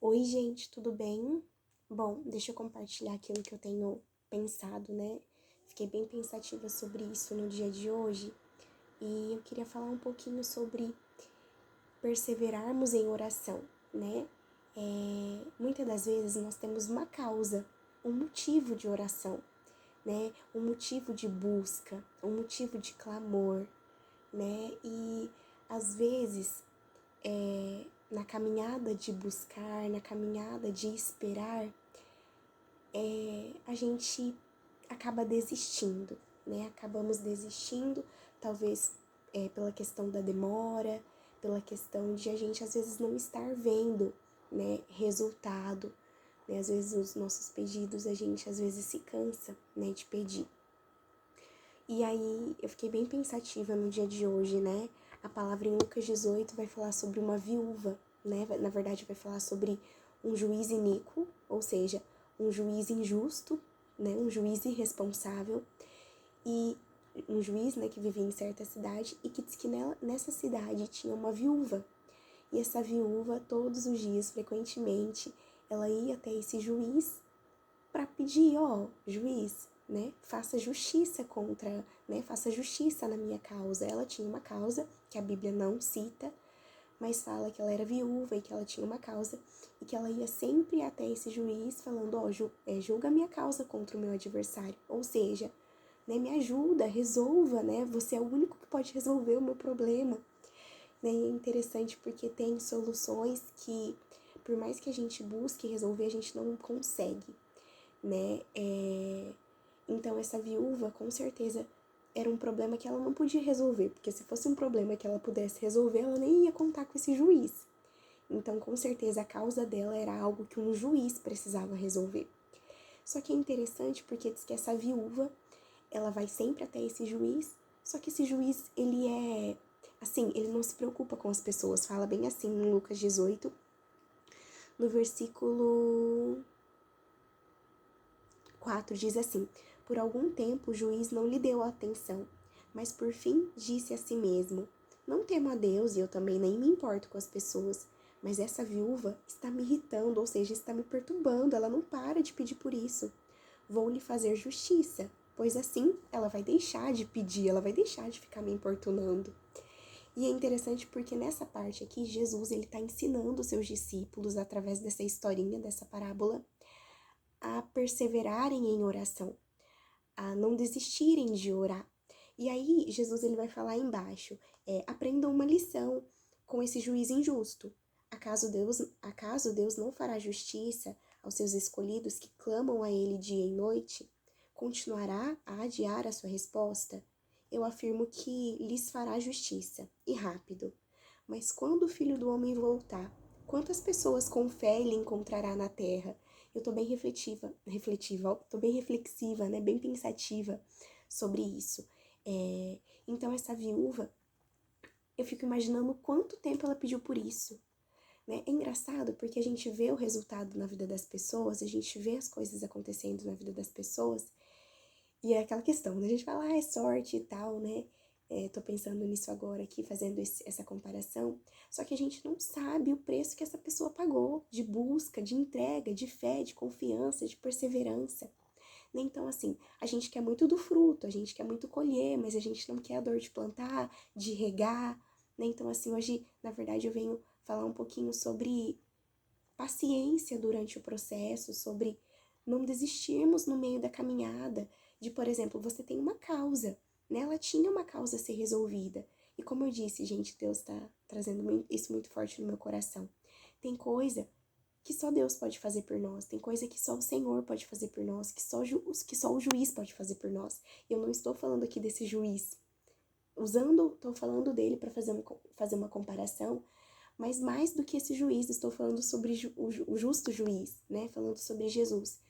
Oi, gente, tudo bem? Bom, deixa eu compartilhar aquilo que eu tenho pensado, né? Fiquei bem pensativa sobre isso no dia de hoje e eu queria falar um pouquinho sobre perseverarmos em oração, né? Muitas das vezes nós temos uma causa, um motivo de oração, né? Um motivo de busca, um motivo de clamor, né? E às vezes na caminhada de buscar, na caminhada de esperar, a gente acaba desistindo, né? Acabamos desistindo, talvez pela questão da demora, pela questão de a gente às vezes não estar vendo, né, resultado, né? Às vezes os nossos pedidos a gente às vezes se cansa, né, de pedir. E aí eu fiquei bem pensativa no dia de hoje, né? A palavra em Lucas 18 vai falar sobre uma viúva, né? Na verdade vai falar sobre um juiz iníquo, ou seja, um juiz injusto, né? Um juiz irresponsável e um juiz, né, que vivia em certa cidade e que diz que nessa cidade tinha uma viúva. E essa viúva, todos os dias, frequentemente, ela ia até esse juiz para pedir, juiz, né, faça justiça contra, né, faça justiça na minha causa. Ela tinha uma causa que a Bíblia não cita, mas fala que ela era viúva e que ela tinha uma causa e que ela ia sempre até esse juiz falando, julga a minha causa contra o meu adversário. Ou seja, né, me ajuda, resolva, né, você é o único que pode resolver o meu problema. Né, e é interessante porque tem soluções que, por mais que a gente busque resolver, a gente não consegue, né? Então essa viúva, com certeza, era um problema que ela não podia resolver, porque se fosse um problema que ela pudesse resolver, ela nem ia contar com esse juiz. Então, com certeza, a causa dela era algo que um juiz precisava resolver. Só que é interessante porque diz que essa viúva, ela vai sempre até esse juiz, só que esse juiz, ele não se preocupa com as pessoas. Fala bem assim em Lucas 18, no versículo 4 diz assim: por algum tempo o juiz não lhe deu atenção, mas por fim disse a si mesmo: não temo a Deus e eu também nem me importo com as pessoas, mas essa viúva está me irritando, ou seja, está me perturbando, ela não para de pedir por isso. Vou lhe fazer justiça, pois assim ela vai deixar de pedir, ela vai deixar de ficar me importunando. E é interessante porque nessa parte aqui, Jesus está ensinando os seus discípulos, através dessa historinha, dessa parábola, a perseverarem em oração, a não desistirem de orar. E aí, Jesus ele vai falar embaixo, aprendam uma lição com esse juiz injusto. Acaso Deus não fará justiça aos seus escolhidos que clamam a Ele dia e noite? Continuará a adiar a sua resposta? Eu afirmo que lhes fará justiça, e rápido. Mas quando o Filho do Homem voltar, quantas pessoas com fé ele encontrará na terra? Eu tô bem tô bem reflexiva, né, bem pensativa sobre isso. Então essa viúva, eu fico imaginando quanto tempo ela pediu por isso, né? É engraçado porque a gente vê o resultado na vida das pessoas, a gente vê as coisas acontecendo na vida das pessoas, e é aquela questão, né? A gente fala, é sorte e tal, né? Tô pensando nisso agora aqui, fazendo essa comparação. Só que a gente não sabe o preço que essa pessoa pagou de busca, de entrega, de fé, de confiança, de perseverança. Né? Então, assim, a gente quer muito do fruto, a gente quer muito colher, mas a gente não quer a dor de plantar, de regar. Né? Então, assim, hoje, na verdade, eu venho falar um pouquinho sobre paciência durante o processo, sobre não desistirmos no meio da caminhada, de, por exemplo, você tem uma causa, né? Ela tinha uma causa a ser resolvida. E como eu disse, gente, Deus está trazendo isso muito forte no meu coração. Tem coisa que só Deus pode fazer por nós, tem coisa que só o Senhor pode fazer por nós, que só o juiz pode fazer por nós. Eu não estou falando aqui desse juiz, estou falando dele para fazer uma comparação, mas mais do que esse juiz, estou falando sobre o justo juiz, né? Falando sobre Jesus.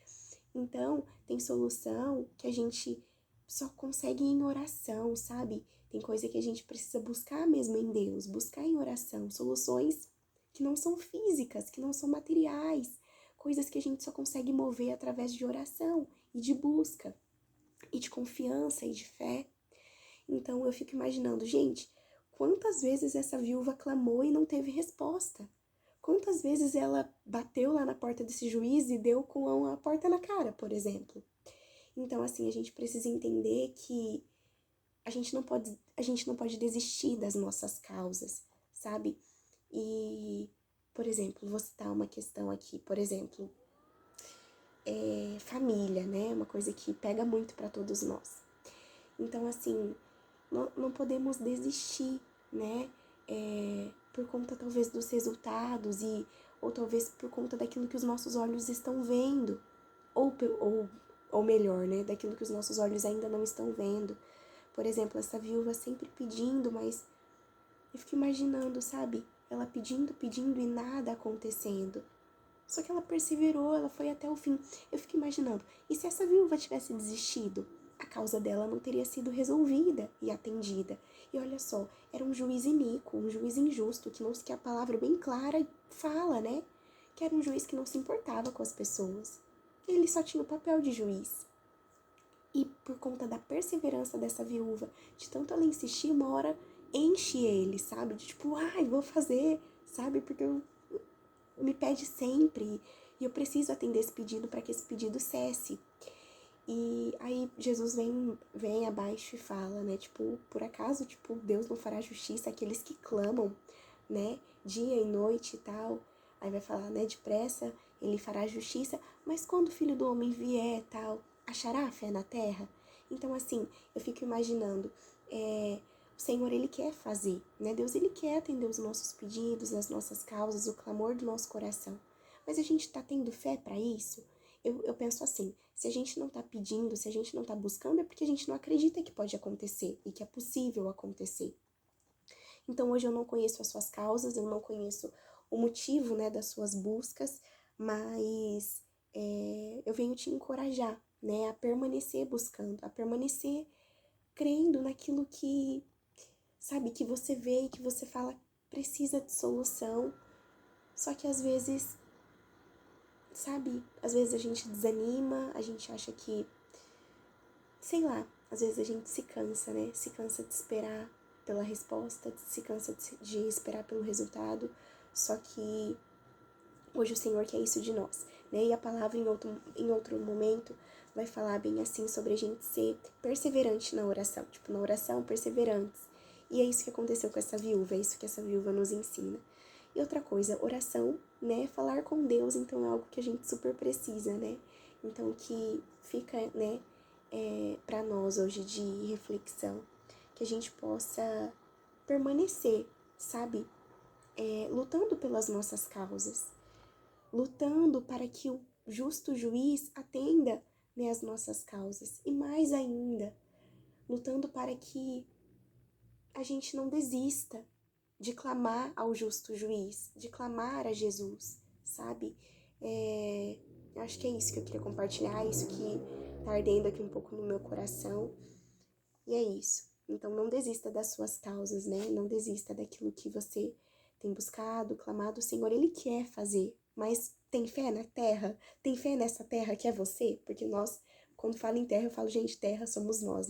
Então, tem solução que a gente só consegue em oração, sabe? Tem coisa que a gente precisa buscar mesmo em Deus, buscar em oração, soluções que não são físicas, que não são materiais, coisas que a gente só consegue mover através de oração e de busca, e de confiança e de fé. Então eu fico imaginando, gente, quantas vezes essa viúva clamou e não teve resposta? Quantas vezes ela bateu lá na porta desse juiz e deu com a porta na cara, por exemplo? Então, assim, a gente precisa entender que a gente não pode desistir das nossas causas, sabe? E, por exemplo, vou citar uma questão aqui, por exemplo, família, né? Uma coisa que pega muito para todos nós. Então, assim, não podemos desistir, né? Por conta talvez dos resultados ou talvez por conta daquilo que os nossos olhos estão vendo, ou melhor, né? Daquilo que os nossos olhos ainda não estão vendo. Por exemplo, essa viúva sempre pedindo, mas eu fico imaginando, sabe? Ela pedindo, pedindo e nada acontecendo. Só que ela perseverou, ela foi até o fim. Eu fico imaginando, e se essa viúva tivesse desistido? A causa dela não teria sido resolvida e atendida. E olha só, era um juiz iníquo, um juiz injusto, que a palavra bem clara fala, né? Que era um juiz que não se importava com as pessoas. Ele só tinha o papel de juiz. E por conta da perseverança dessa viúva, de tanto ela insistir, uma hora enche ele, sabe? De tipo, ai, vou fazer, sabe? Porque me pede sempre e eu preciso atender esse pedido para que esse pedido cesse. E aí Jesus vem abaixo e fala, né? Tipo, por acaso, tipo, Deus não fará justiça àqueles que clamam, né? Dia e noite e tal. Aí vai falar, né? Depressa ele fará justiça, mas quando o Filho do Homem vier tal, achará fé na terra? Então, assim, eu fico imaginando, o Senhor, Ele quer fazer, né? Deus, Ele quer atender os nossos pedidos, as nossas causas, o clamor do nosso coração. Mas a gente tá tendo fé para isso? Eu penso assim, se a gente não tá pedindo, se a gente não tá buscando, é porque a gente não acredita que pode acontecer e que é possível acontecer. Então hoje eu não conheço as suas causas, eu não conheço o motivo, né, das suas buscas, mas eu venho te encorajar, né, a permanecer buscando, a permanecer crendo naquilo que, sabe, que você vê e que você fala precisa de solução, só que às vezes, sabe, às vezes a gente desanima, a gente acha que, sei lá, às vezes a gente se cansa, né, se cansa de esperar pela resposta, se cansa de esperar pelo resultado, só que hoje o Senhor quer isso de nós, né? E a palavra em outro momento vai falar bem assim sobre a gente ser perseverante na oração, tipo, na oração perseverantes. E é isso que aconteceu com essa viúva, é isso que essa viúva nos ensina. E outra coisa, oração, né? Falar com Deus, então é algo que a gente super precisa, né? Então que fica, né, para nós hoje de reflexão, que a gente possa permanecer, sabe? Lutando pelas nossas causas, lutando para que o justo juiz atenda, né, as nossas causas. E mais ainda, lutando para que a gente não desista de clamar ao justo juiz, de clamar a Jesus, sabe? Acho que é isso que eu queria compartilhar, isso que tá ardendo aqui um pouco no meu coração. E é isso. Então não desista das suas causas, né? Não desista daquilo que você tem buscado, clamado. O Senhor, Ele quer fazer. Mas tem fé na terra? Tem fé nessa terra que é você? Porque nós, quando falo em terra, eu falo, gente, terra somos nós, né?